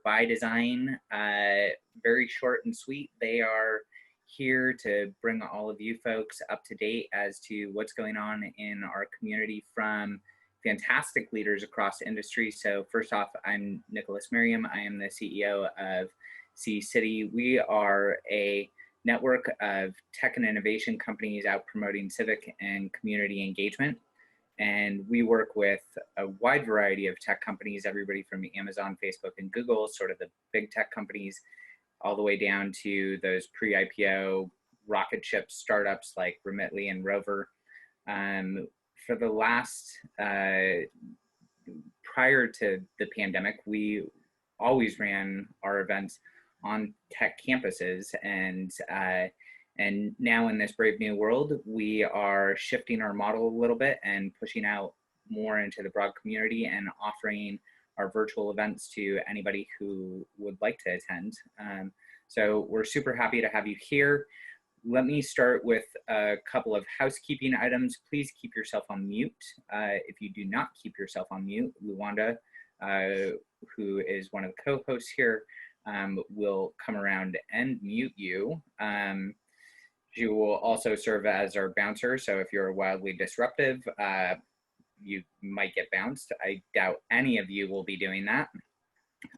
by design, very short and sweet. They are here to bring all of you folks up to date as to what's going on in our community from fantastic leaders across industry. So first off, I'm Nicholas Merriam. I am the CEO of sea.citi. We are a network of tech and innovation companies out promoting civic and community engagement. And we work with a wide variety of tech companies, everybody from Amazon, Facebook, and Google, sort of the big tech companies, all the way down to those pre-IPO rocket ship startups like Remitly and Rover. For the last, prior to the pandemic, we always ran our events on tech campuses, and now in this brave new world, we are shifting our model a little bit and pushing out more into the broad community and offering our virtual events to anybody who would like to attend. So we're super happy to have you here. Let me start with a couple of housekeeping items. Please keep yourself on mute. If you do not keep yourself on mute, Luanda, who is one of the co-hosts here, will come around and mute you. She will also serve as our bouncer, so if you're wildly disruptive, you might get bounced. I doubt any of you will be doing that.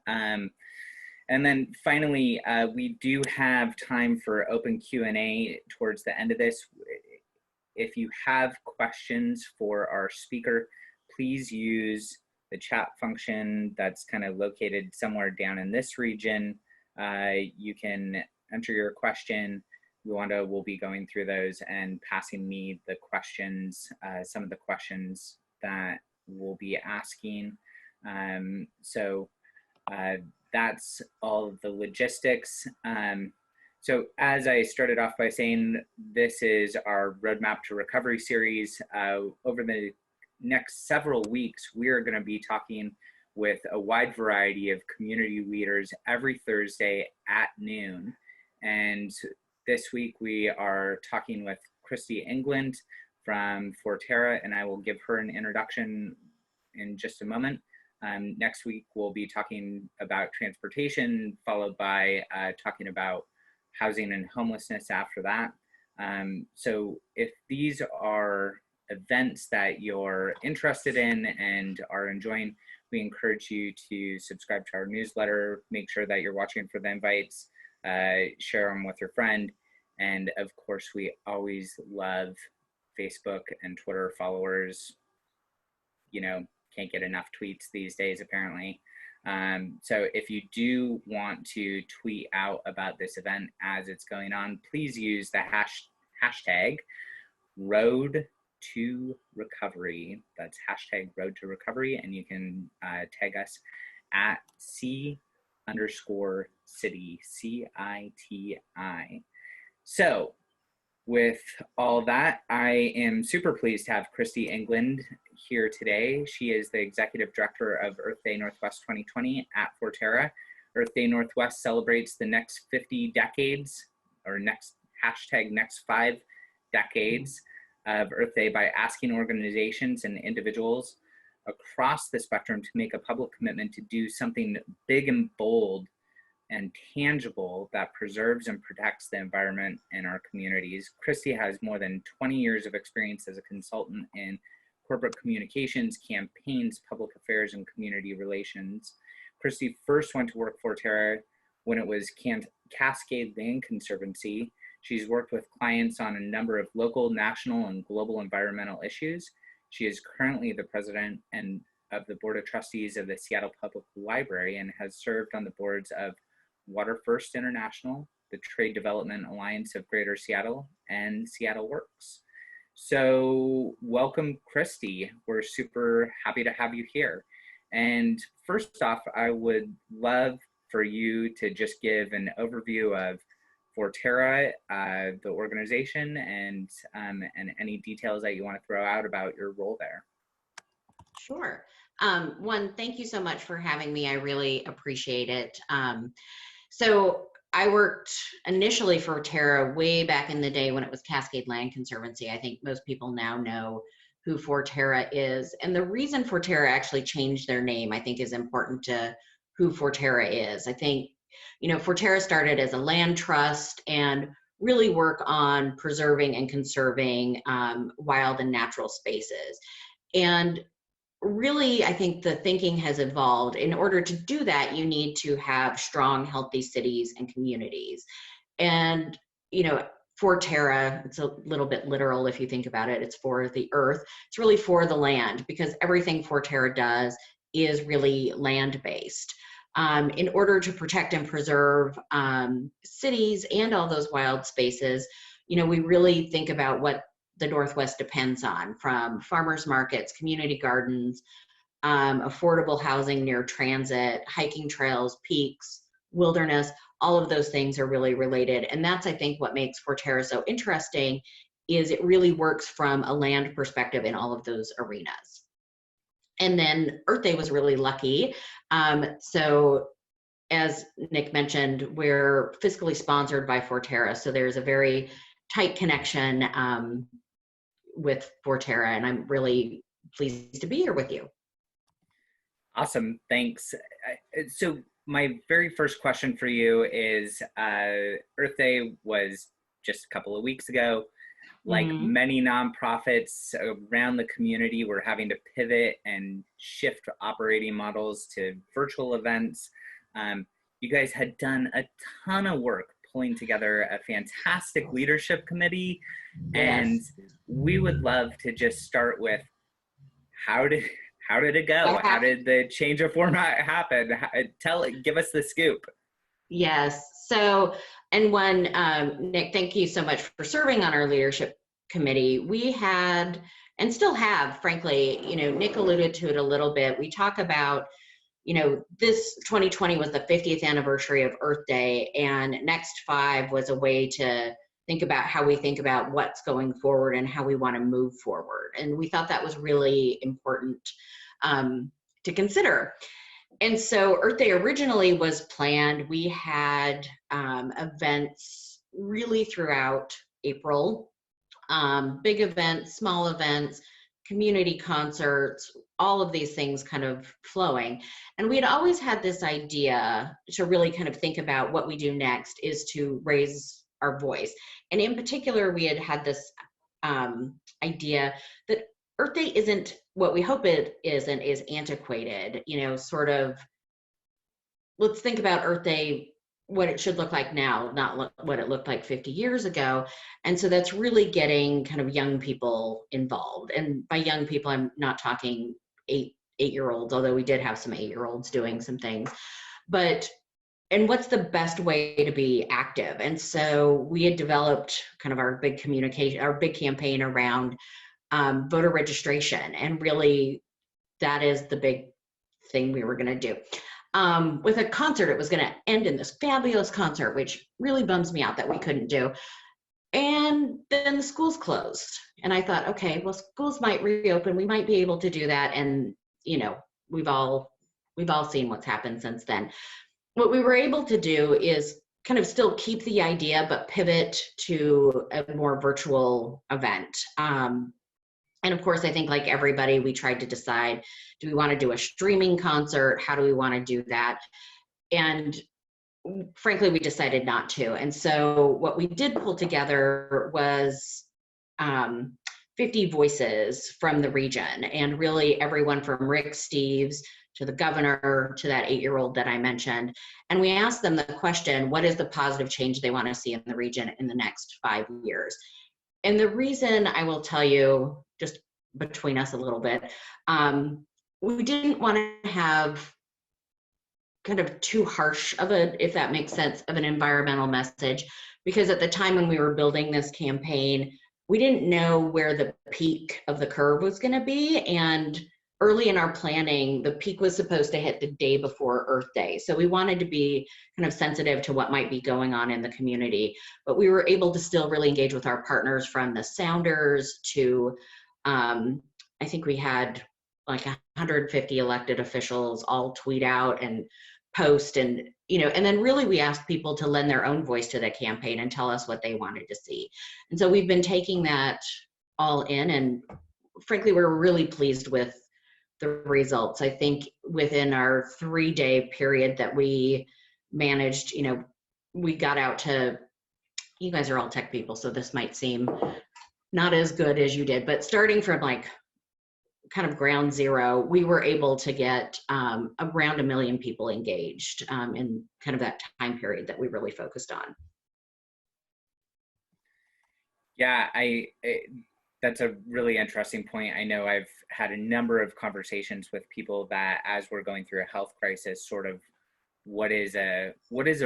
And then finally, we do have time for open Q&A towards the end of this. If you have questions for our speaker, please use the chat function that's kind of located somewhere down in this region. You can enter your question. Luanda will be going through those and passing me the questions, some of the questions that we'll be asking. That's all of the logistics. So as I started off by saying, this is our Roadmap to Recovery series. Over the next several weeks, we are going to be talking with a wide variety of community leaders every Thursday at noon. And this week we are talking with Kristi England from Forterra, and I will give her an introduction in just a moment. Next week we'll be talking about transportation, followed by talking about housing and homelessness after that. So if these are events that you're interested in and are enjoying, we encourage you to subscribe to our newsletter, make sure that you're watching for the invites, share them with your friend, and of course we always love Facebook and Twitter followers. You know, can't get enough tweets these days apparently. So if you do want to tweet out about this event as it's going on, please use the hashtag Road to Recovery. That's hashtag Road to Recovery, and you can tag us at sea_citi, C-I-T-I. So with all that, I am super pleased to have Kristi England here today. She is the Executive Director of Earth Day Northwest 2020 at Forterra. Earth Day Northwest celebrates the next 50 decades, or next 5 decades of Earth Day by asking organizations and individuals across the spectrum to make a public commitment to do something big and bold and tangible that preserves and protects the environment in our communities. Kristi has more than 20 years of experience as a consultant in corporate communications, campaigns, public affairs, and community relations. Kristi first went to work for Forterra when it was Cascade Land Conservancy. She's worked with clients on a number of local, national, and global environmental issues. She is currently the president and of the Board of Trustees of the Seattle Public Library and has served on the boards of Water First International, the Trade Development Alliance of Greater Seattle, and Seattle Works. So welcome, Kristi. We're super happy to have you here. And first off, I would love for you to just give an overview of Forterra, the organization, and any details that you want to throw out about your role there. Sure. One, thank you so much for having me. I really appreciate it. So I worked initially for Forterra way back in the day when it was Cascade Land Conservancy. I think most people now know who Forterra is. And the reason Forterra actually changed their name, I think, is important to who Forterra is. I think, Forterra started as a land trust and really work on preserving and conserving wild and natural spaces. And really, I think the thinking has evolved. In order to do that, you need to have strong, healthy cities and communities. And, Forterra, it's a little bit literal if you think about it. It's for the earth. It's really for the land, because everything Forterra does is really land-based. In order to protect and preserve cities and all those wild spaces, we really think about what the Northwest depends on, from farmers markets, community gardens, affordable housing near transit, hiking trails, peaks, wilderness. All of those things are really related. And that's, I think, what makes Forterra so interesting, is it really works from a land perspective in all of those arenas. And then Earth Day was really lucky. So as Nick mentioned, we're fiscally sponsored by Forterra. So there's a very tight connection with Forterra, and I'm really pleased to be here with you. Awesome, thanks. So my very first question for you is, Earth Day was just a couple of weeks ago. Like many nonprofits around the community, we're having to pivot and shift operating models to virtual events. You guys had done a ton of work pulling together a fantastic leadership committee. Yes. And we would love to just start with, how did it go? How did the change of format happen? Give us the scoop. Yes. So, and Nick, thank you so much for serving on our leadership committee. We had, and still have, frankly, Nick alluded to it a little bit. We talk about, this 2020 was the 50th anniversary of Earth Day, and Next 5 was a way to think about how we think about what's going forward and how we want to move forward. And we thought that was really important to consider. And so Earth Day originally was planned. We had events really throughout April, big events, small events, community concerts, all of these things kind of flowing. And we had always had this idea to really kind of think about what we do next is to raise our voice. And in particular, we had this idea that Earth Day isn't what we hope it is, and is antiquated, sort of, let's think about Earth Day, what it should look like now, not what it looked like 50 years ago. And so that's really getting kind of young people involved. And by young people, I'm not talking eight-year-olds, although we did have some 8-year-olds doing some things. And what's the best way to be active? And so we had developed kind of our big campaign around voter registration. And really, that is the big thing we were going to do. With a concert, it was going to end in this fabulous concert, which really bums me out that we couldn't do. And then the schools closed. And I thought, okay, well, schools might reopen. We might be able to do that. And, we've all seen what's happened since then. What we were able to do is kind of still keep the idea, but pivot to a more virtual event. And of course, I think like everybody, we tried to decide, do we want to do a streaming concert? How do we want to do that? And frankly, we decided not to. And so what we did pull together was 50 voices from the region, and really everyone from Rick Steves to the governor to that 8-year-old that I mentioned. And we asked them the question, what is the positive change they want to see in the region in the next 5 years? And the reason, I will tell you, just between us a little bit, we didn't want to have kind of too harsh of a, if that makes sense, of an environmental message, because at the time when we were building this campaign, we didn't know where the peak of the curve was going to be. And early in our planning, the peak was supposed to hit the day before Earth Day. So we wanted to be kind of sensitive to what might be going on in the community, but we were able to still really engage with our partners, from the Sounders to, I think we had like 150 elected officials all tweet out and post, and and then really we asked people to lend their own voice to the campaign and tell us what they wanted to see. And so we've been taking that all in, and frankly, we're really pleased with the results. I think within our 3-day period that we managed, we got out to, you guys are all tech people, so this might seem not as good as you did, but starting from like kind of ground zero, we were able to get around 1 million people engaged in kind of that time period that we really focused on. Yeah, that's a really interesting point. I know I've had a number of conversations with people that, as we're going through a health crisis, sort of what is a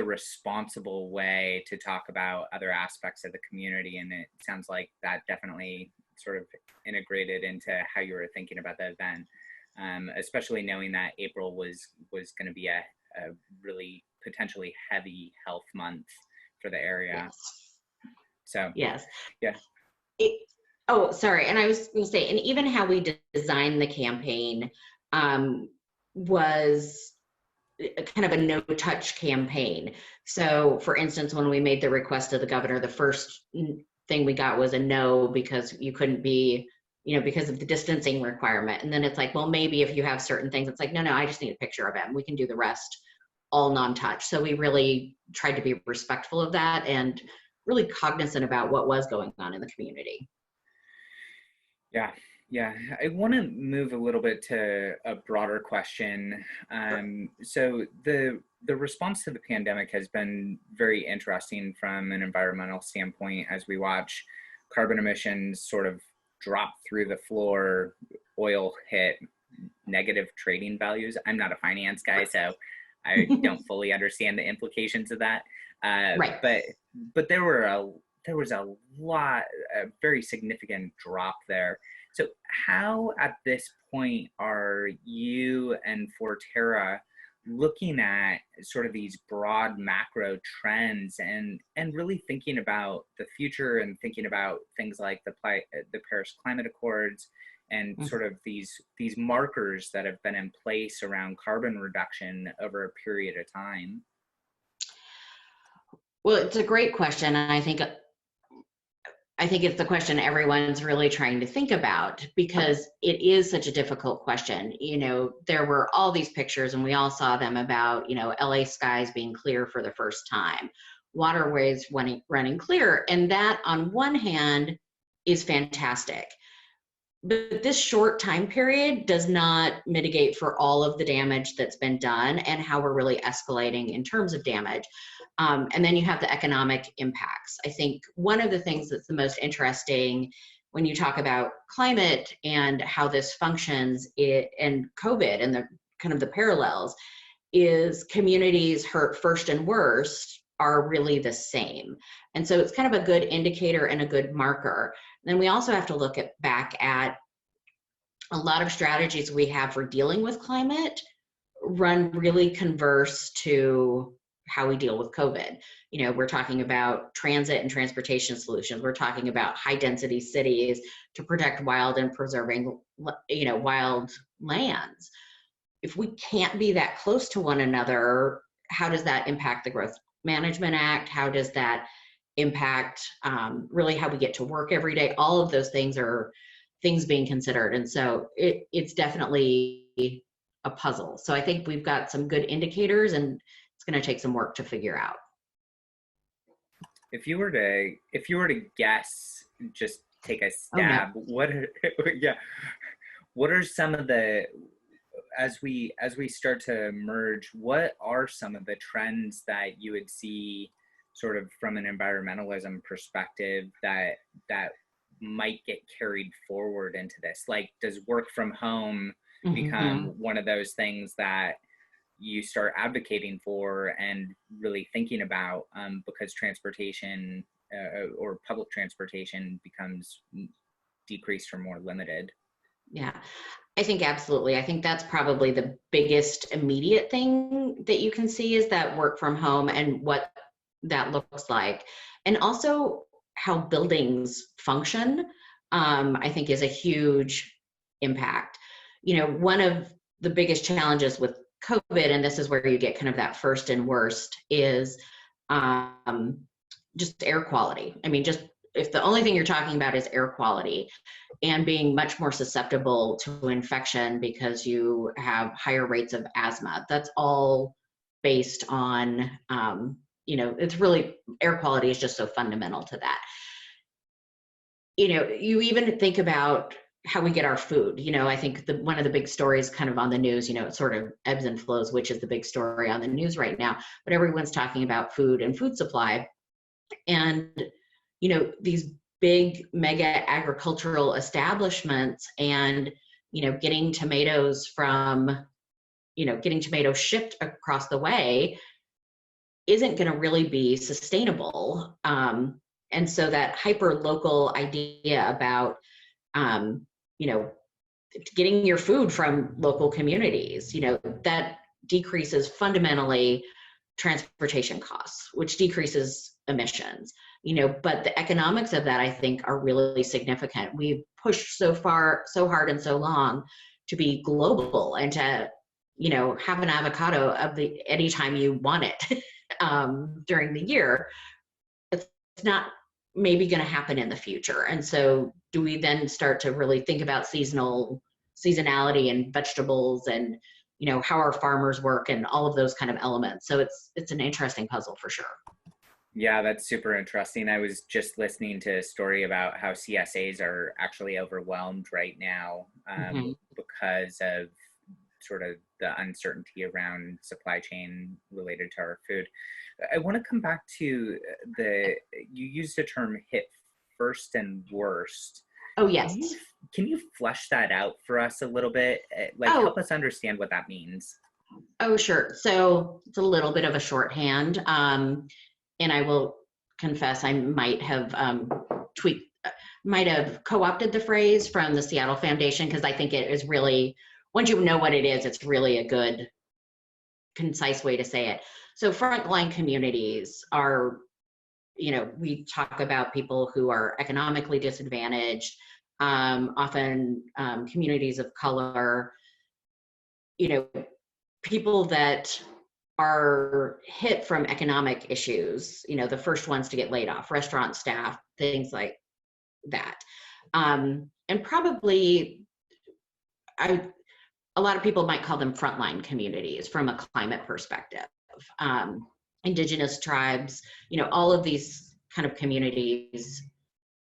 responsible way to talk about other aspects of the community, and it sounds like that definitely sort of integrated into how you were thinking about the event, especially knowing that April was going to be a really potentially heavy health month for the area. Yes. So yes. Yeah. Oh, sorry. And I was going to say, and even how we designed the campaign was kind of a no-touch campaign. So, for instance, when we made the request to the governor, the first thing we got was a no, because you couldn't be, because of the distancing requirement. And then it's like, well, maybe if you have certain things, it's like, no, I just need a picture of him. We can do the rest all non-touch. So we really tried to be respectful of that and really cognizant about what was going on in the community. Yeah. I want to move a little bit to a broader question. So the response to the pandemic has been very interesting from an environmental standpoint, as we watch carbon emissions sort of drop through the floor, oil hit negative trading values. I'm not a finance guy, so I don't fully understand the implications of that. Right. But there was a very significant drop there. So how at this point are you and Forterra looking at sort of these broad macro trends and really thinking about the future and thinking about things like the Paris Climate Accords and sort of these markers that have been in place around carbon reduction over a period of time? Well, it's a great question. And I think it's the question everyone's really trying to think about, because it is such a difficult question. There were all these pictures, and we all saw them, about, LA skies being clear for the first time, waterways running clear. And that, on one hand, is fantastic. But this short time period does not mitigate for all of the damage that's been done and how we're really escalating in terms of damage. And then you have the economic impacts. I think one of the things that's the most interesting when you talk about climate and how this functions and COVID and the kind of the parallels is communities hurt first and worst are really the same. And so it's kind of a good indicator and a good marker. Then we also have to look back at a lot of strategies we have for dealing with climate really converse to how we deal with COVID. We're talking about transit and transportation solutions. We're talking about high density cities to protect wild and preserving, wild lands. If we can't be that close to one another, how does that impact the Growth Management Act? How does that impact really how we get to work every day? All of those things are things being considered. And so it's definitely a puzzle. So I think we've got some good indicators, and it's going to take some work to figure out. If you were to guess, just take a stab. Oh, no. What are some of the, as we start to emerge, what are some of the trends that you would see sort of from an environmentalism perspective that might get carried forward into this? Like, does work from home become one of those things that you start advocating for and really thinking about, because transportation or public transportation becomes decreased or more limited? Yeah, I think absolutely. I think that's probably the biggest immediate thing that you can see, is that work from home and what that looks like. And also how buildings function, I think is a huge impact. One of the biggest challenges with COVID, and this is where you get kind of that first and worst, is just air quality. I mean, just if the only thing you're talking about is air quality and being much more susceptible to infection because you have higher rates of asthma, that's all based on, it's really, air quality is just so fundamental to that. You even think about how we get our food. I think one of the big stories kind of on the news, it sort of ebbs and flows, which is the big story on the news right now, but everyone's talking about food and food supply. And, these big mega agricultural establishments and, getting tomatoes shipped across the way isn't going to really be sustainable. And so that hyper local idea about, getting your food from local communities, that decreases fundamentally transportation costs, which decreases emissions, but the economics of that, I think, are really significant. We've pushed so hard and so long to be global and to, have an avocado anytime you want it during the year. It's not maybe going to happen in the future. And so do we then start to really think about seasonality and vegetables and, how our farmers work and all of those kind of elements. So it's an interesting puzzle for sure. Yeah, that's super interesting. I was just listening to a story about how CSAs are actually overwhelmed right now because of sort of the uncertainty around supply chain related to our food. I want to come back to you used the term hit first and worst. Oh, yes. Can you flesh that out for us a little bit? Help us understand what that means. Oh, sure. So it's a little bit of a shorthand. And I will confess, I might have co-opted the phrase from the Seattle Foundation, because I think it is really, once you know what it is, it's really a good, concise way to say it. So frontline communities are, we talk about people who are economically disadvantaged, often communities of color, people that are hit from economic issues, the first ones to get laid off, restaurant staff, things like that. And probably, a lot of people might call them frontline communities from a climate perspective. Indigenous tribes, all of these kind of communities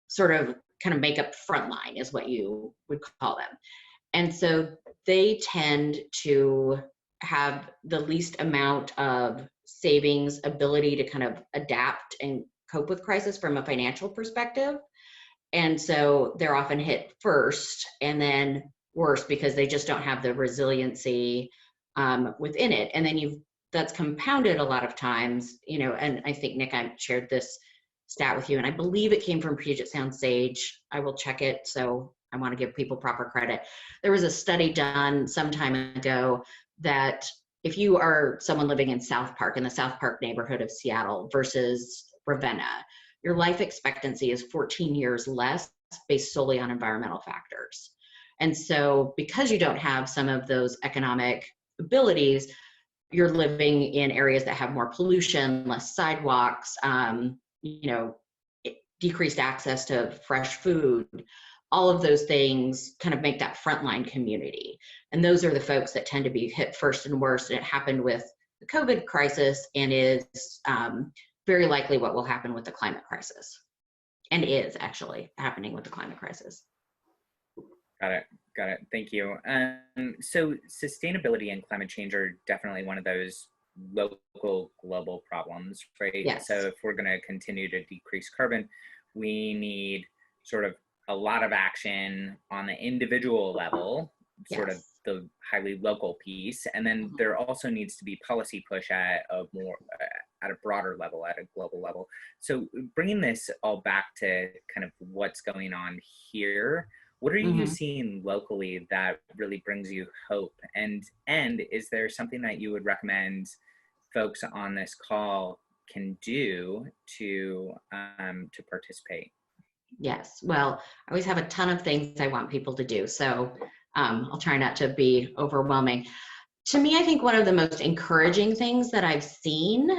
sort of kind of make up frontline is what you would call them. And so they tend to have the least amount of savings, ability to kind of adapt and cope with crisis from a financial perspective. And so they're often hit first and then worse because they just don't have the resiliency within it. And then that's compounded a lot of times, and I think, Nick, I shared this stat with you, and I believe it came from Puget Sound Sage. I will check it, so I want to give people proper credit. There was a study done some time ago that if you are someone living in South Park, in the South Park neighborhood of Seattle versus Ravenna, your life expectancy is 14 years less based solely on environmental factors. And so because you don't have some of those economic abilities, you're living in areas that have more pollution, less sidewalks, decreased access to fresh food. All of those things kind of make that frontline community. And those are the folks that tend to be hit first and worst. And it happened with the COVID crisis and is very likely what will happen with the climate crisis, and is actually happening with the climate crisis. Got it. Thank you. So sustainability and climate change are definitely one of those local global problems, right? Yes. So if we're going to continue to decrease carbon, we need sort of a lot of action on the individual level, sort Yes. of the highly local piece. And then there also needs to be policy push at a broader level, at a global level. So bringing this all back to kind of what's going on here, what are you seeing locally that really brings you hope? And is there something that you would recommend folks on this call can do to participate? Yes. Well, I always have a ton of things I want people to do. So I'll try not to be overwhelming. To me, I think one of the most encouraging things that I've seen,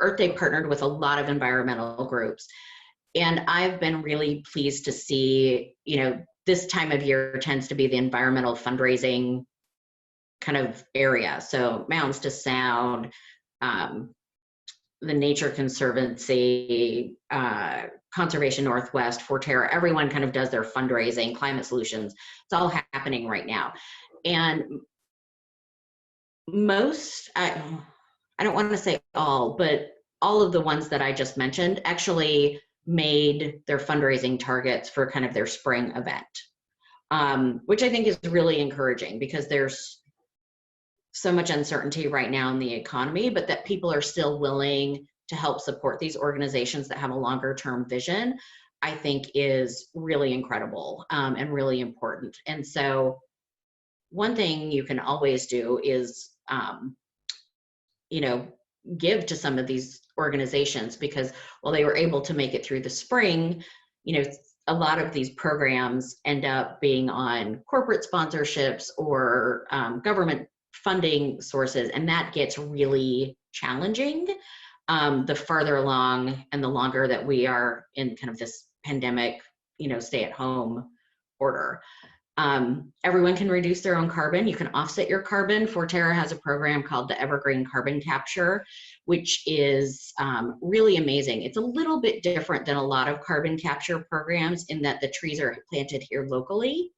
Earth Day partnered with a lot of environmental groups. And I've been really pleased to see, this time of year tends to be the environmental fundraising kind of area. So Mountains to Sound, the Nature Conservancy, Conservation Northwest, Forterra, everyone kind of does their fundraising, climate solutions. It's all happening right now. And most, I don't want to say all, but all of the ones that I just mentioned actually made their fundraising targets for kind of their spring event, which I think is really encouraging because there's so much uncertainty right now in the economy, but that people are still willing to help support these organizations that have a longer term vision, I think is really incredible, and really important. And so one thing you can always do is, give to some of these organizations, because while they were able to make it through the spring, a lot of these programs end up being on corporate sponsorships or government funding sources, and that gets really challenging the farther along and the longer that we are in kind of this pandemic, stay at home order. Everyone can reduce their own carbon. You can offset your carbon. Forterra has a program called the Evergreen Carbon Capture, which is really amazing. It's a little bit different than a lot of carbon capture programs in that the trees are planted here locally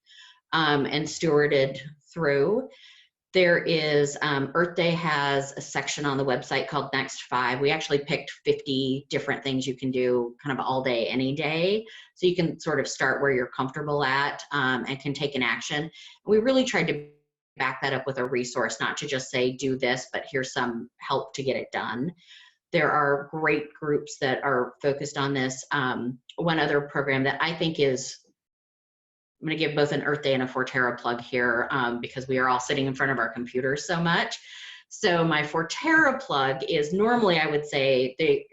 and stewarded through. There is, Earth Day has a section on the website called Next 5. We actually picked 50 different things you can do kind of all day, any day. So you can sort of start where you're comfortable at and can take an action. We really tried to back that up with a resource, not to just say, do this, but here's some help to get it done. There are great groups that are focused on this. One other program that I think is, I'm going to give both an Earth Day and a Forterra plug here because we are all sitting in front of our computers so much. So my Forterra plug is, normally I would say they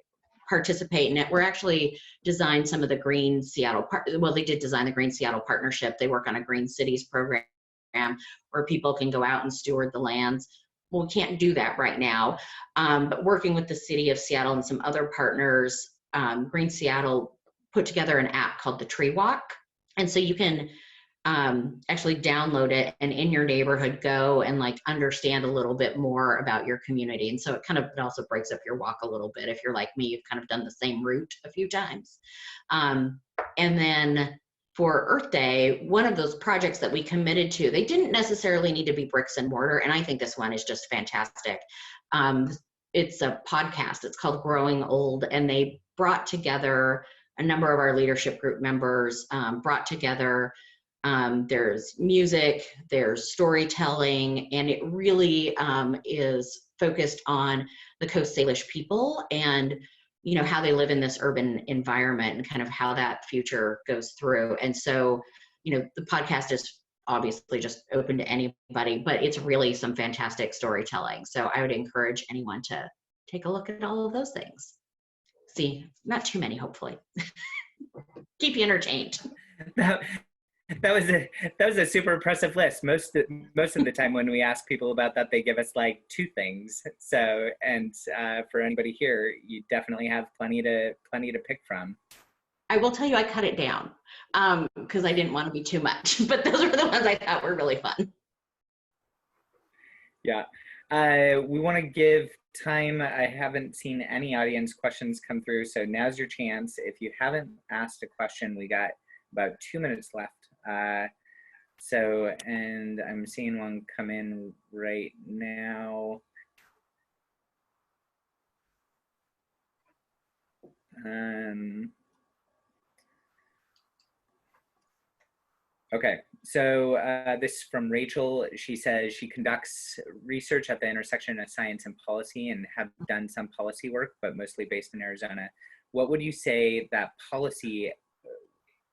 participate in it. We're actually designed some of the Green Seattle, they did design the Green Seattle Partnership. They work on a Green Cities program where people can go out and steward the lands. Well, we can't do that right now, but working with the city of Seattle and some other partners, Green Seattle put together an app called the Tree Walk. And so you can actually download it and in your neighborhood go and understand a little bit more about your community. And so it also breaks up your walk a little bit. If you're like me, you've kind of done the same route a few times. And then for Earth Day, one of those projects that we committed to, they didn't necessarily need to be bricks and mortar. And I think this one is just fantastic. It's a podcast. It's called Growing Old. And they brought together a number of our leadership group members, brought together, there's music, there's storytelling, and it really is focused on the Coast Salish people and how they live in this urban environment and kind of how that future goes through. And so, the podcast is obviously just open to anybody, but it's really some fantastic storytelling. So I would encourage anyone to take a look at all of those things. See, not too many, hopefully. Keep you entertained. That was a super impressive list. Most of the time when we ask people about that, they give us 2 things. So, and for anybody here, you definitely have plenty to pick from. I will tell you, I cut it down because I didn't want to be too much, but those were the ones I thought were really fun. Yeah. We want to give time. I haven't seen any audience questions come through, so now's your chance. If you haven't asked a question, we got about 2 minutes left. And I'm seeing one come in right now. Okay, so this is from Rachel. She says she conducts research at the intersection of science and policy and have done some policy work, but mostly based in Arizona. What would you say that policy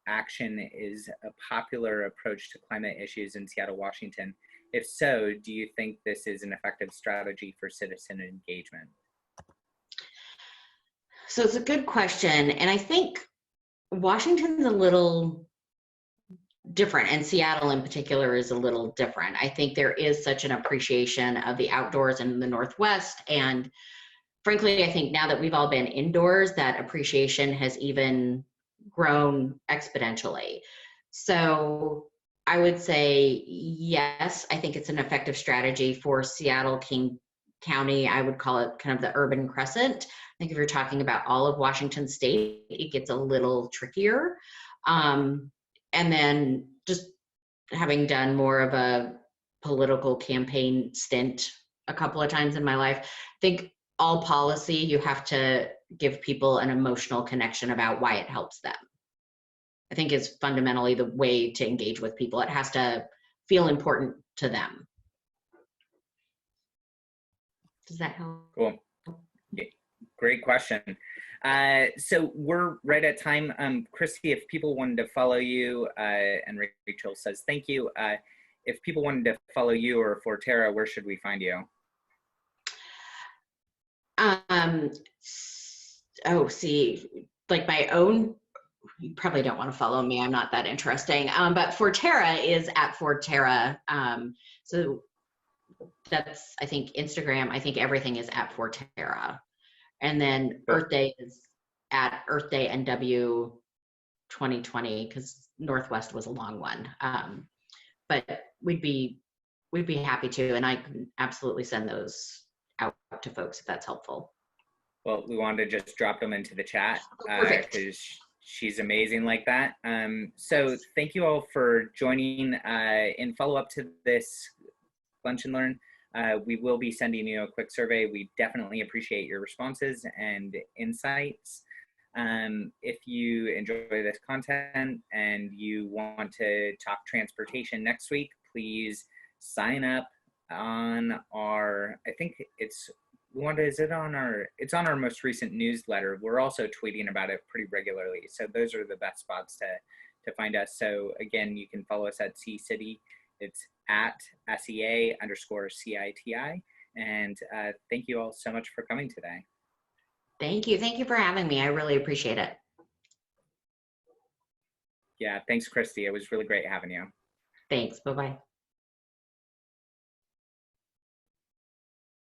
action is a popular approach to climate issues in Seattle, Washington? If so, do you think this is an effective strategy for citizen engagement? So it's a good question. And I think Washington's a little different, and Seattle in particular is a little different. I think there is such an appreciation of the outdoors in the Northwest, and frankly, I think now that we've all been indoors, that appreciation has even grown exponentially. So I would say, yes, I think it's an effective strategy for Seattle, King County. I would call it kind of the urban crescent. I think if you're talking about all of Washington State, it gets a little trickier. And then just having done more of a political campaign stint a couple of times in my life, I think all policy, you have to give people an emotional connection about why it helps them. I think is fundamentally the way to engage with people. It has to feel important to them. Does that help? Cool. Yeah, great question. So we're right at time. Kristi, if people wanted to follow you, and Rachel says thank you. If people wanted to follow you or Forterra, where should we find you? Like my own, you probably don't want to follow me. I'm not that interesting. But Forterra is at Forterra. So that's, I think, Instagram. I think everything is at Forterra. And then Earth Day is at Earth Day NW 2020, because Northwest was a long one. But we'd be happy to, and I can absolutely send those out to folks if that's helpful. Well, we wanted to just drop them into the chat because she's amazing like that. So thank you all for joining. In follow-up to this Lunch and Learn, we will be sending you a quick survey. We definitely appreciate your responses and insights. If you enjoy this content and you want to talk transportation next week, please sign up on our, I think it's, it's on our most recent newsletter. We're also tweeting about it pretty regularly. So those are the best spots to find us. So again, you can follow us at sea.citi. It's at SEA_CITI. And thank you all so much for coming today. Thank you. Thank you for having me. I really appreciate it. Yeah, thanks, Kristi. It was really great having you. Thanks. Bye-bye.